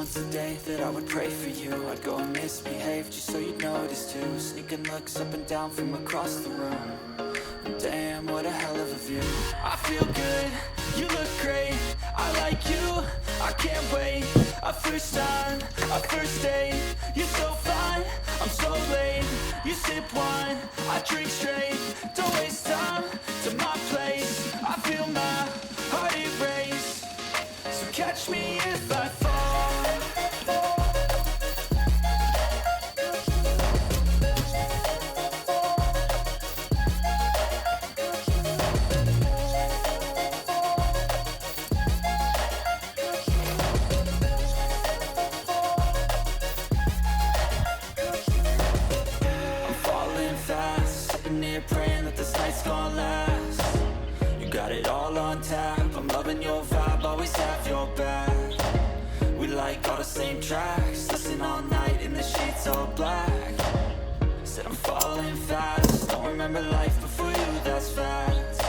once a day that I would pray for you. I'd go and misbehave just so you'd notice too. Sneaking looks up and down from across the room. And damn, what a hell of a view. I feel good, you look great, I like you, I can't wait. A first time, a first date, you're so fine, I'm so late. You sip wine, I drink straight, don't waste time to my place. I feel my heart erase, so catch me if I fall. Praying that this night's gonna last. You got it all on tap, I'm loving your vibe, always have your back. We like all the same tracks, listen all night in the sheets all black. Said I'm falling fast, don't remember life before you, that's fact.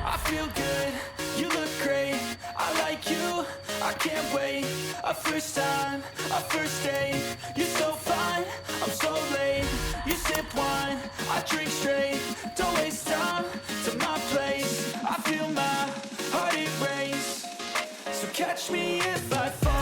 I feel good, you look great, I like you, I can't wait. A first time, a first date, you're so fine, I'm so late. You sip wine, I drink straight, don't waste time to my place. I feel my heart erase, so catch me if I fall.